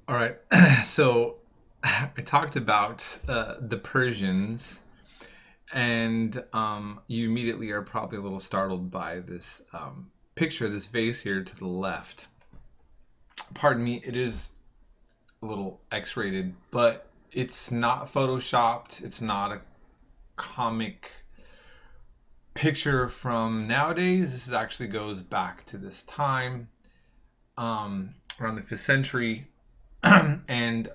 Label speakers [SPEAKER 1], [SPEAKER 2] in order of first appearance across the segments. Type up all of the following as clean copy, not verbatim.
[SPEAKER 1] All right. So I talked about the Persians, and you immediately are probably a little startled by this picture, this vase here to the left. Pardon me, it is a little X-rated, but it's not photoshopped. It's not a comic picture from nowadays. This actually goes back to this time, around the 5th century, and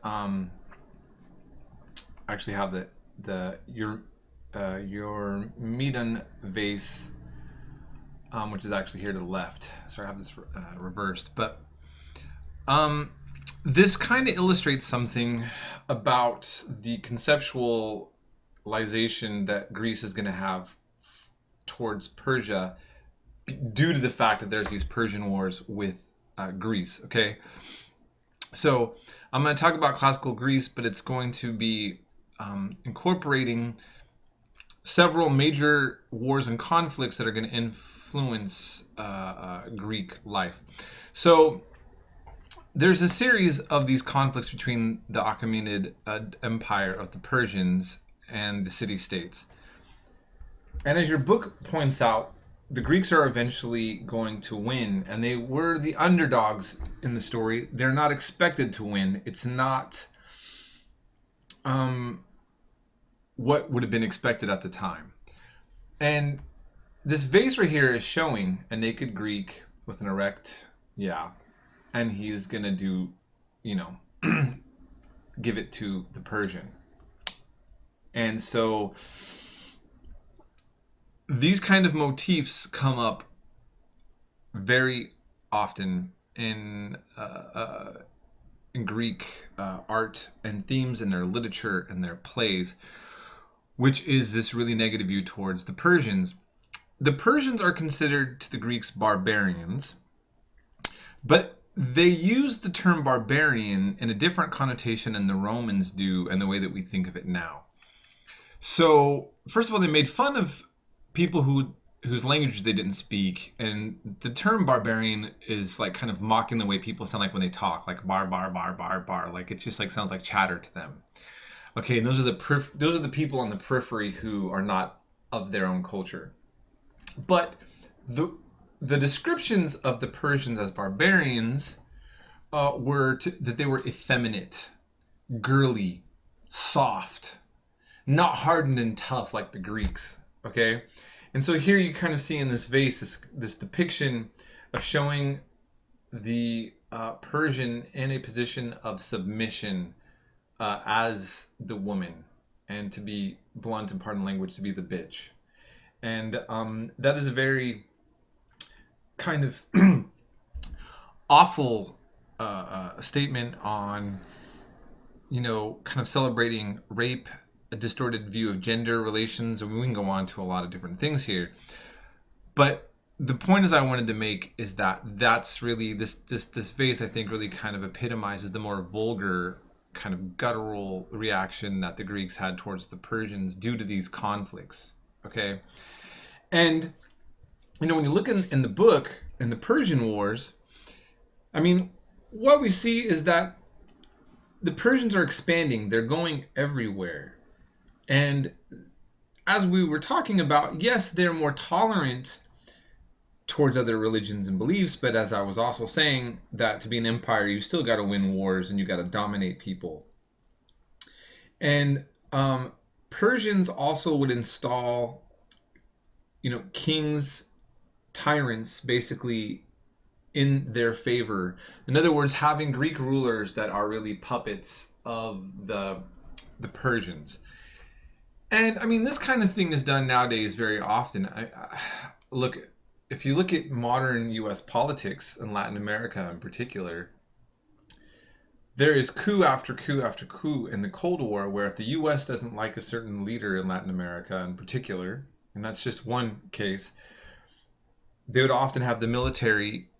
[SPEAKER 1] actually have the your Medan vase, which is actually here to the left. So I have this reversed, but um, this kind of illustrates something about the conceptualization that Greece is going to have towards Persia due to the fact that there's these Persian wars with Greece. Okay, so I'm going to talk about classical Greece, but it's going to be incorporating several major wars and conflicts that are going to influence Greek life. So there's a series of these conflicts between the Achaemenid Empire of the Persians and the city-states. And as your book points out, the Greeks are eventually going to win, and they were the underdogs in the story. They're not expected to win. It's not what would have been expected at the time. And this vase right here is showing a naked Greek with an erect, and he's gonna do, you know, give it to the Persian. And so these kind of motifs come up very often in Greek art and themes in their literature and their plays, which is this really negative view towards the Persians. The Persians are considered to the Greeks barbarians, but they use the term barbarian in a different connotation than the Romans do and the way that we think of it now. So, first of all, they made fun of people whose language they didn't speak, and the term barbarian is like kind of mocking the way people sound like when they talk, like bar bar bar bar bar, like it just like sounds like chatter to them. Okay, and those are the people on the periphery who are not of their own culture. But the descriptions of the Persians as barbarians that they were effeminate, girly, soft, not hardened and tough like the Greeks. Okay, and so here you kind of see in this vase this depiction of showing the Persian in a position of submission as the woman, and to be blunt and pardon language, to be the bitch. And that is a very kind of awful statement on, kind of celebrating rape, a distorted view of gender relations. I mean, we can go on to a lot of different things here. But the point is I wanted to make is that that's really, this vase, I think, really kind of epitomizes the more vulgar kind of guttural reaction that the Greeks had towards the Persians due to these conflicts. Okay? And, when you look in the book, in the Persian Wars, I mean, what we see is that the Persians are expanding. They're going everywhere. And as we were talking about, yes, they're more tolerant towards other religions and beliefs, but as I was also saying, that to be an empire, you still got to win wars and you got to dominate people. And Persians also would install, kings, tyrants, basically in their favor. In other words, having Greek rulers that are really puppets of the Persians. And I mean, this kind of thing is done nowadays very often. If you look at modern U.S. politics in Latin America in particular, there is coup after coup after coup in the Cold War, where if the U.S. doesn't like a certain leader in Latin America in particular, and that's just one case, they would often have the military,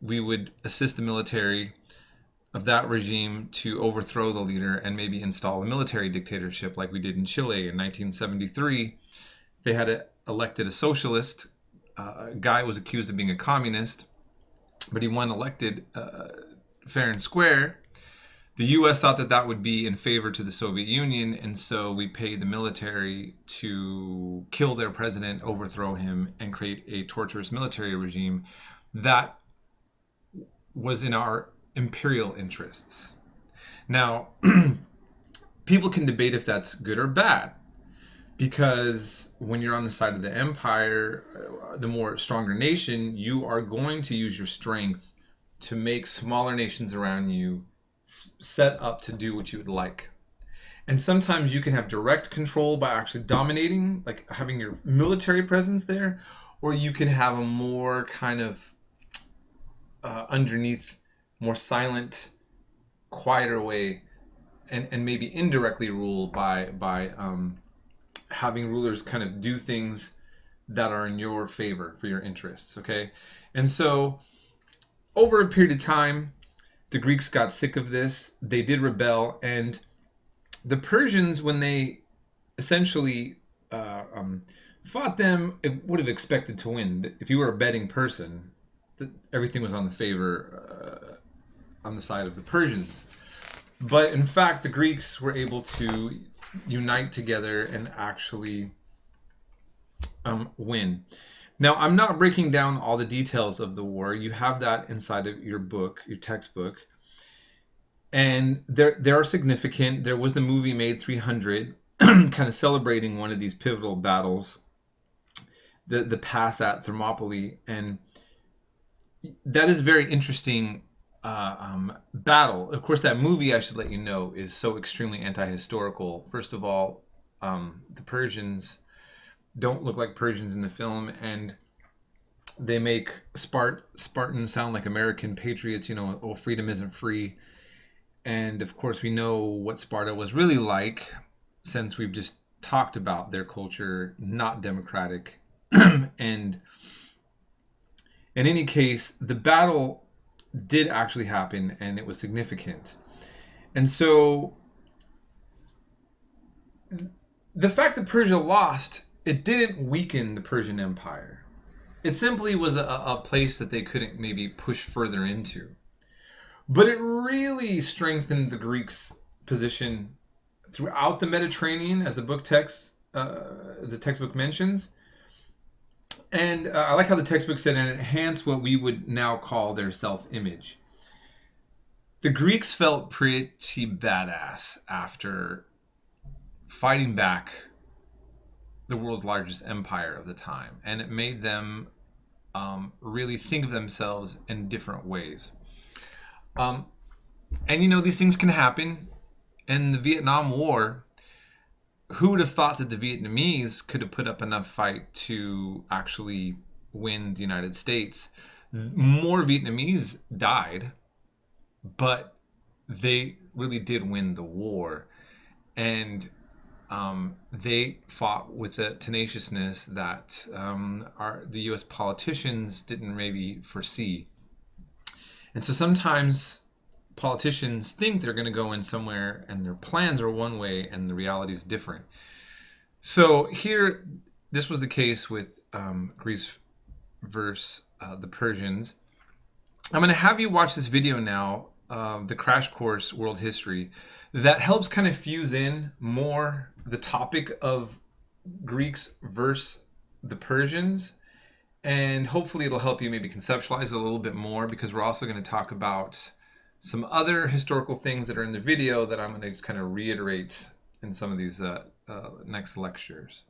[SPEAKER 1] we would assist the military of that regime to overthrow the leader and maybe install a military dictatorship like we did in Chile in 1973. They had elected a socialist. A guy was accused of being a communist, but he won elected fair and square. The U.S. thought that that would be in favor to the Soviet Union, and so we paid the military to kill their president, overthrow him, and create a torturous military regime that was in our imperial interests. Now, people can debate if that's good or bad, because when you're on the side of the empire, the more stronger nation, you are going to use your strength to make smaller nations around you set up to do what you would like. And sometimes you can have direct control by actually dominating, like having your military presence there, or you can have a more kind of underneath, more silent, quieter way, and maybe indirectly rule by having rulers kind of do things that are in your favor for your interests. Okay, and so over a period of time, the Greeks got sick of this. They did rebel, and the Persians, when they essentially fought them, it would have expected to win. If you were a betting person, everything was on the favor on the side of the Persians. But in fact, the Greeks were able to unite together and actually win. Now, I'm not breaking down all the details of the war. You have that inside of your book, your textbook. And they are significant. There was the movie made 300, kind of celebrating one of these pivotal battles, the pass at Thermopylae. And that is a very interesting battle. Of course, that movie, I should let you know, is so extremely anti-historical. First of all, the Persians don't look like Persians in the film, and they make Spartans sound like American patriots. Oh, freedom isn't free. And of course, we know what Sparta was really like, since we've just talked about their culture, not democratic. And in any case, the battle did actually happen, and it was significant. And so the fact that Persia lost, it didn't weaken the Persian Empire. It simply was a place that they couldn't maybe push further into. But it really strengthened the Greeks' position throughout the Mediterranean, as the textbook mentions. And I like how the textbook said it enhanced what we would now call their self-image. The Greeks felt pretty badass after fighting back the world's largest empire of the time, and it made them really think of themselves in different ways. And these things can happen. In the Vietnam War, who would have thought that the Vietnamese could have put up enough fight to actually win the United States? More Vietnamese died, but they really did win the war. And they fought with a tenaciousness that the U.S. politicians didn't maybe foresee. And so sometimes politicians think they're going to go in somewhere and their plans are one way and the reality is different. So here, this was the case with Greece versus the Persians. I'm going to have you watch this video now, the Crash Course World History, that helps kind of fuse in more the topic of Greeks versus the Persians. And hopefully it'll help you maybe conceptualize it a little bit more, because we're also going to talk about some other historical things that are in the video that I'm going to just kind of reiterate in some of these next lectures.